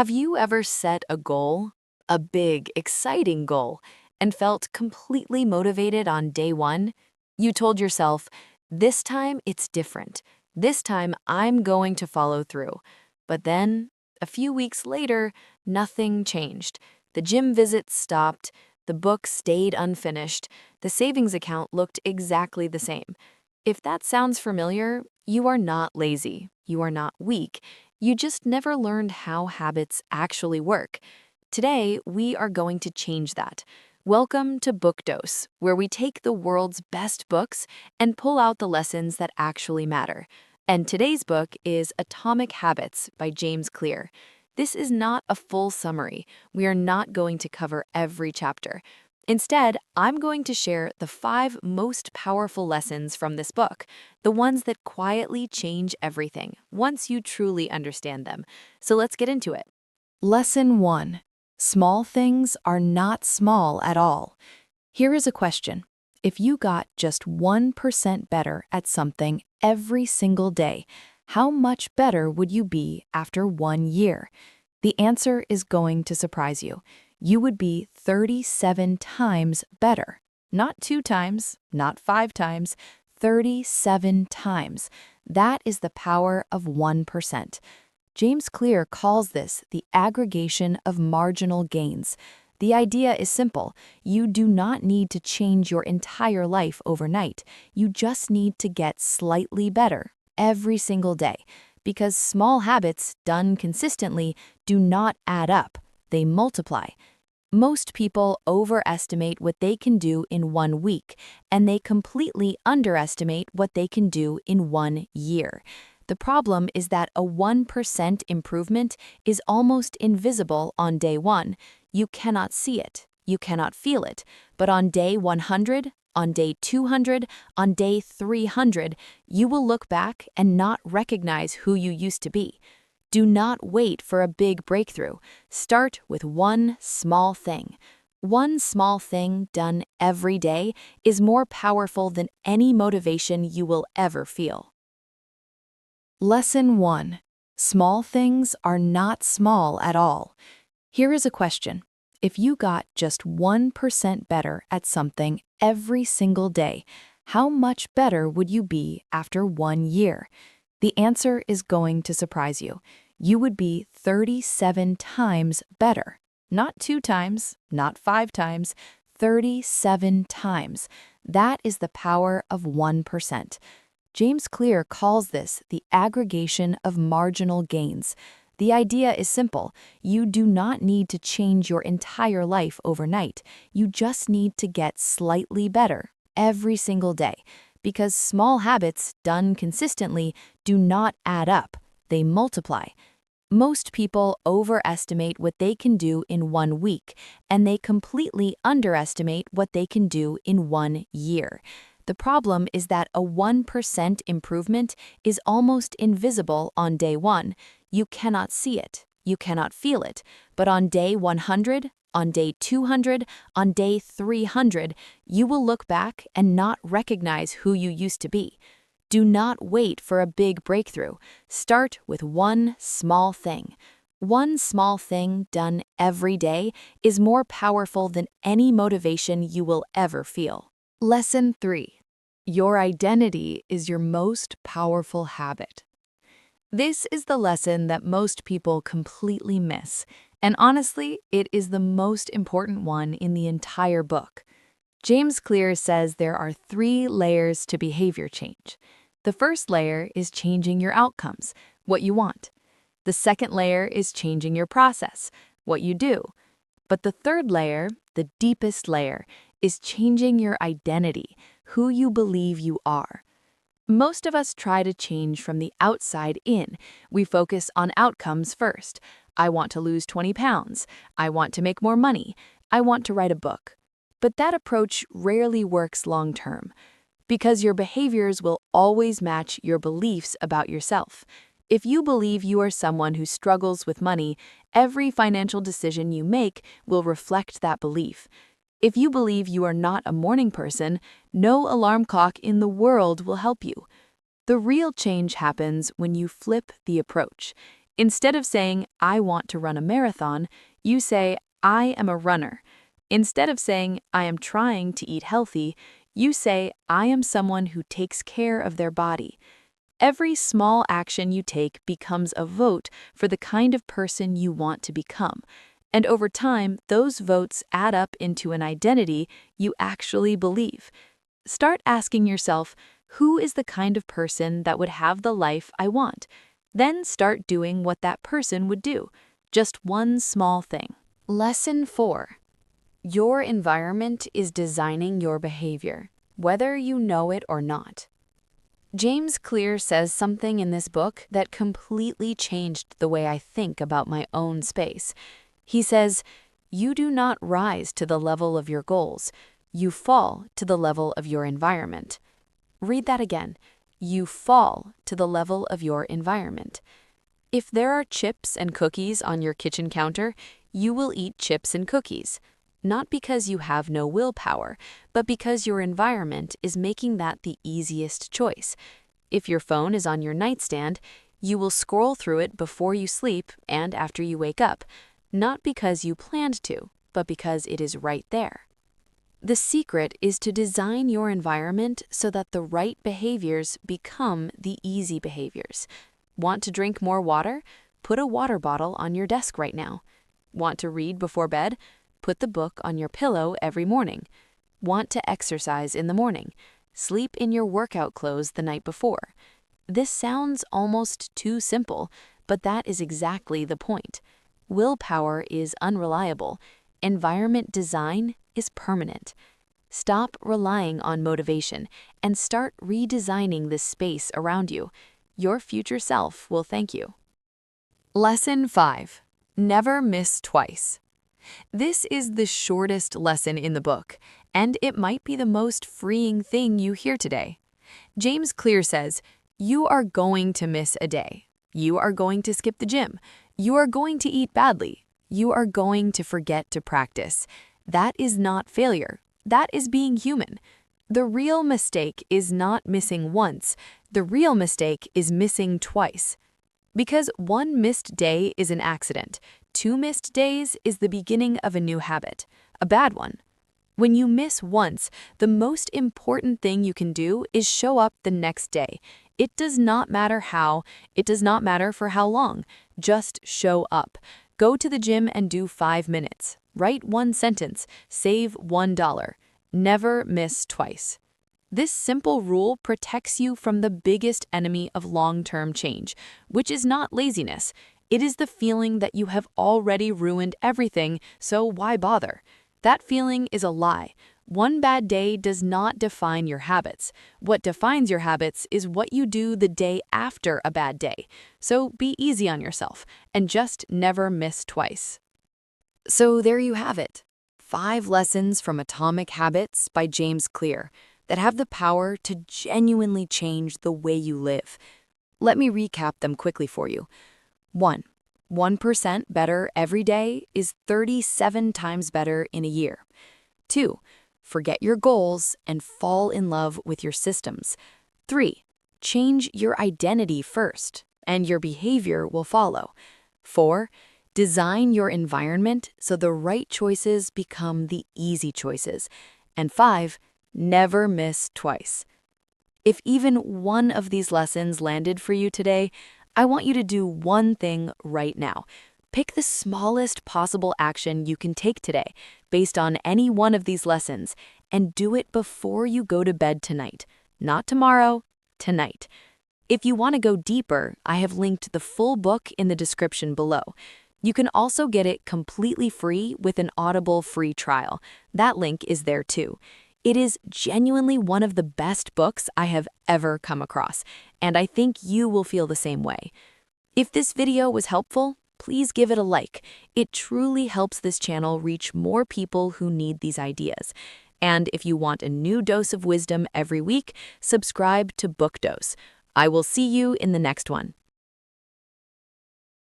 Have you ever set a goal, a big, exciting goal, and felt completely motivated on day one? You told yourself, this time it's different. This time I'm going to follow through. But then, a few weeks later, nothing changed. The gym visits stopped, the book stayed unfinished, the savings account looked exactly the same. If that sounds familiar, you are not lazy. You are not weak. You just never learned how habits actually work. Today, we are going to change that. Welcome to Book Dose, where we take the world's best books and pull out the lessons that actually matter. And today's book is Atomic Habits by James Clear. This is not a full summary. We are not going to cover every chapter. Instead, I'm going to share the 5 most powerful lessons from this book, the ones that quietly change everything once you truly understand them. So let's get into it. Lesson 1. Small things are not small at all. Here is a question. If you got just 1% better at something every single day, how much better would you be after 1 year? The answer is going to surprise you. You would be 37 times better. Not 2 times, not 5 times, 37 times. That is the power of 1%. James Clear calls this the aggregation of marginal gains. The idea is simple. You do not need to change your entire life overnight. You just need to get slightly better every single day. Because small habits done consistently do not add up. They multiply. Most people overestimate what they can do in 1 week, and they completely underestimate what they can do in 1 year. The problem is that a 1% improvement is almost invisible on day 1. You cannot see it, you cannot feel it, but on day 100, on day 200, on day 300, you will look back and not recognize who you used to be. Do not wait for a big breakthrough. Start with one small thing. One small thing done every day is more powerful than any motivation you will ever feel. Lesson 1. Small things are not small at all. Here is a question. If you got just 1% better at something every single day, how much better would you be after 1 year? The answer is going to surprise you. You would be 37 times better. Not 2 times, not 5 times, 37 times. That is the power of 1%. James Clear calls this the aggregation of marginal gains. The idea is simple. You do not need to change your entire life overnight. You just need to get slightly better every single day. Because small habits done consistently do not add up. They multiply. Most people overestimate what they can do in 1 week, and they completely underestimate what they can do in 1 year. The problem is that a 1% improvement is almost invisible on day 1. You cannot see it, you cannot feel it, but on day 100, on day 200, on day 300, you will look back and not recognize who you used to be. Do not wait for a big breakthrough. Start with one small thing. One small thing done every day is more powerful than any motivation you will ever feel. Lesson 3. Your identity is your most powerful habit. This is the lesson that most people completely miss, and honestly, it is the most important one in the entire book. James Clear says there are 3 layers to behavior change. The first layer is changing your outcomes, what you want. The second layer is changing your process, what you do. But the third layer, the deepest layer, is changing your identity, who you believe you are. Most of us try to change from the outside in. We focus on outcomes first. I want to lose 20 pounds. I want to make more money. I want to write a book. But that approach rarely works long term, because your behaviors will always match your beliefs about yourself. If you believe you are someone who struggles with money, every financial decision you make will reflect that belief. If you believe you are not a morning person, no alarm clock in the world will help you. The real change happens when you flip the approach. Instead of saying, I want to run a marathon, you say, I am a runner. Instead of saying, I am trying to eat healthy, you say, I am someone who takes care of their body. Every small action you take becomes a vote for the kind of person you want to become. And over time, those votes add up into an identity you actually believe. Start asking yourself, who is the kind of person that would have the life I want? Then start doing what that person would do. Just one small thing. Lesson 4. Your environment is designing your behavior, whether you know it or not. James Clear says something in this book that completely changed the way I think about my own space. He says, you do not rise to the level of your goals. You fall to the level of your environment. Read that again. You fall to the level of your environment. If there are chips and cookies on your kitchen counter, you will eat chips and cookies. Not because you have no willpower, but because your environment is making that the easiest choice. If your phone is on your nightstand, you will scroll through it before you sleep and after you wake up, not because you planned to, but because it is right there. The secret is to design your environment so that the right behaviors become the easy behaviors. Want to drink more water? Put a water bottle on your desk right now. Want to read before bed? Put the book on your pillow every morning. Want to exercise in the morning? Sleep in your workout clothes the night before. This sounds almost too simple, but that is exactly the point. Willpower is unreliable. Environment design is permanent. Stop relying on motivation and start redesigning this space around you. Your future self will thank you. Lesson 5. Never miss twice. This is the shortest lesson in the book, and it might be the most freeing thing you hear today. James Clear says, you are going to miss a day. You are going to skip the gym. You are going to eat badly. You are going to forget to practice. That is not failure. That is being human. The real mistake is not missing once. The real mistake is missing twice. Because one missed day is an accident, 2 missed days is the beginning of a new habit, a bad one. When you miss once, the most important thing you can do is show up the next day. It does not matter how, it does not matter for how long. Just show up. Go to the gym and do 5 minutes. Write 1 sentence. Save $1. Never miss twice. This simple rule protects you from the biggest enemy of long-term change, which is not laziness. It is the feeling that you have already ruined everything, so why bother? That feeling is a lie. One bad day does not define your habits. What defines your habits is what you do the day after a bad day. So be easy on yourself and just never miss twice. So there you have it. 5 lessons from Atomic Habits by James Clear that have the power to genuinely change the way you live. Let me recap them quickly for you. 1. 1% better every day is 37 times better in a year. 2. Forget your goals and fall in love with your systems. 3. Change your identity first, and your behavior will follow. 4. Design your environment so the right choices become the easy choices. And 5. Never miss twice. If even one of these lessons landed for you today, I want you to do one thing right now. Pick the smallest possible action you can take today based on any one of these lessons and do it before you go to bed tonight. Not tomorrow, tonight. If you want to go deeper, I have linked the full book in the description below. You can also get it completely free with an Audible free trial. That link is there too. It is genuinely one of the best books I have ever come across, and I think you will feel the same way. If this video was helpful, please give it a like. It truly helps this channel reach more people who need these ideas. And if you want a new dose of wisdom every week, subscribe to Book Dose. I will see you in the next one.